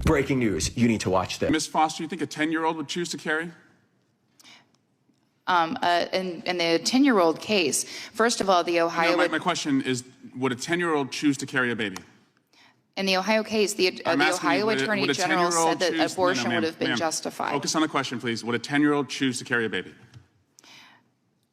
Breaking news. You need to watch this. Ms. Foster, you think a 10-year-old would choose to carry? In the 10-year-old case, first of all, the Ohio... No, my question is, would a 10-year-old choose to carry a baby? In the Ohio case, the Ohio Attorney General said that abortion would have been justified. Focus on the question, please. Would a 10-year-old choose to carry a baby?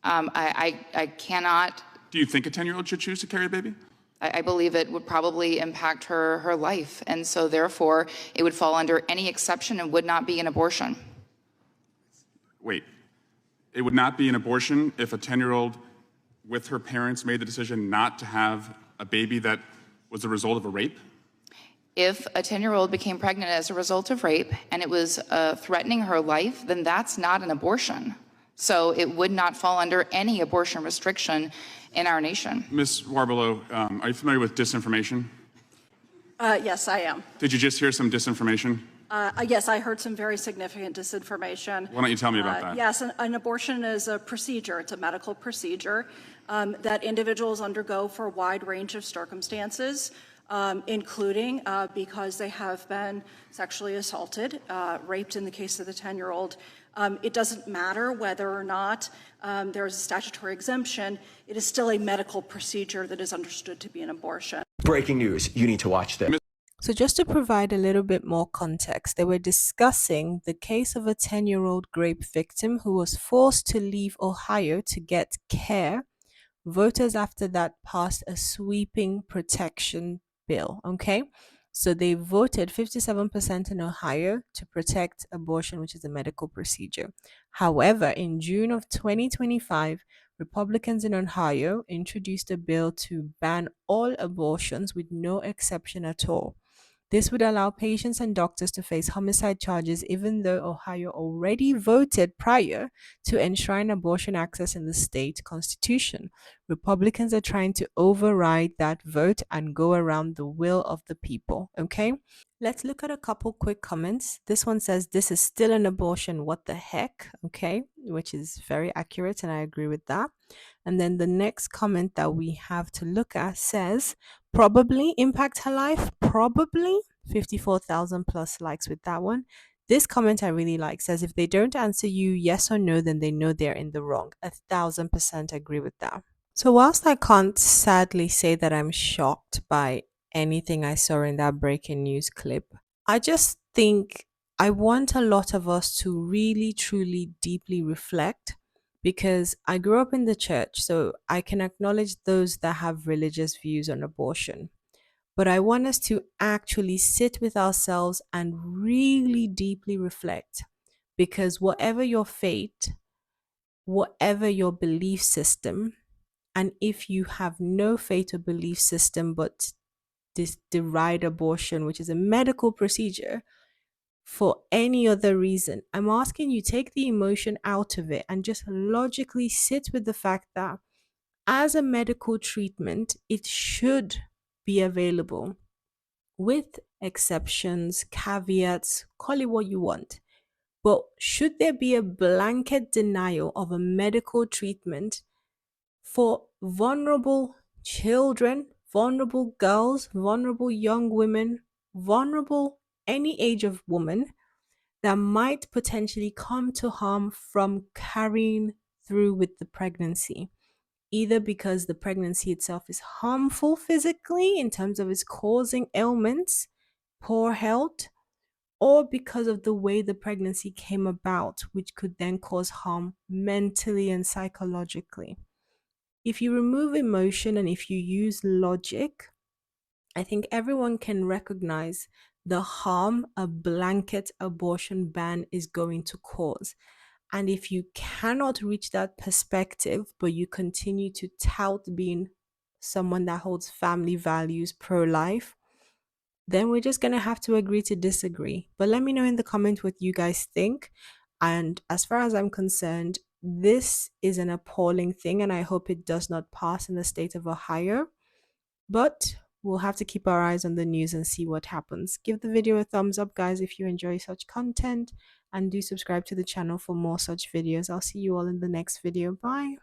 I cannot... Do you think a 10-year-old should choose to carry a baby? I believe it would probably impact her life, and so therefore it would fall under any exception and would not be an abortion. Wait. It would not be an abortion if a 10-year-old with her parents made the decision not to have a baby that was the result of a rape? If a 10-year-old became pregnant as a result of rape and it was threatening her life, then that's not an abortion. So it would not fall under any abortion restriction in our nation. Ms. Warbelow, are you familiar with disinformation? Yes, I am. Did you just hear some disinformation? Yes, I heard some very significant disinformation. Why don't you tell me about that? Yes, an abortion is a procedure. It's a medical procedure that individuals undergo for a wide range of circumstances, including because they have been sexually assaulted, raped in the case of the 10-year-old. It doesn't matter whether or not there's a statutory exemption. It is still a medical procedure that is understood to be an abortion. Breaking news. You need to watch this. So just to provide a little bit more context, they were discussing the case of a 10-year-old rape victim who was forced to leave Ohio to get care. Voters after that passed a sweeping protection bill, okay? So they voted 57% in Ohio to protect abortion, which is a medical procedure. However, in June of 2025, Republicans in Ohio introduced a bill to ban all abortions with no exception at all. This would allow patients and doctors to face homicide charges, even though Ohio already voted prior to enshrine abortion access in the state constitution. Republicans are trying to override that vote and go around the will of the people. Okay, let's look at a couple quick comments. This one says, "This is still an abortion. What the heck?" Okay, which is very accurate, and I agree with that. And then the next comment that we have to look at says, "Probably impact her life." Probably 54,000 plus likes with that one. This comment I really like says, "If they don't answer you yes or no, then they know they're in the wrong." 1,000% agree with that. So whilst I can't sadly say that I'm shocked by anything I saw in that breaking news clip, I just think I want a lot of us to really, truly, deeply reflect, because I grew up in the church, so I can acknowledge those that have religious views on abortion. But I want us to actually sit with ourselves and really deeply reflect, because whatever your faith, whatever your belief system, and if you have no faith or belief system but deride abortion, which is a medical procedure, for any other reason, I'm asking you, take the emotion out of it and just logically sit with the fact that as a medical treatment, it should be available with exceptions, caveats, call it what you want. But should there be a blanket denial of a medical treatment for vulnerable children, vulnerable girls, vulnerable young women, vulnerable any age of woman that might potentially come to harm from carrying through with the pregnancy, either because the pregnancy itself is harmful physically in terms of its causing ailments, poor health, or because of the way the pregnancy came about, which could then cause harm mentally and psychologically. If you remove emotion and if you use logic, I think everyone can recognize the harm a blanket abortion ban is going to cause. And if you cannot reach that perspective, but you continue to tout being someone that holds family values, pro-life, then we're just going to have to agree to disagree. But let me know in the comment what you guys think. And as far as I'm concerned, this is an appalling thing, and I hope it does not pass in the state of Ohio. But we'll have to keep our eyes on the news and see what happens. Give the video a thumbs up, guys, if you enjoy such content, and do subscribe to the channel for more such videos. I'll see you all in the next video. Bye.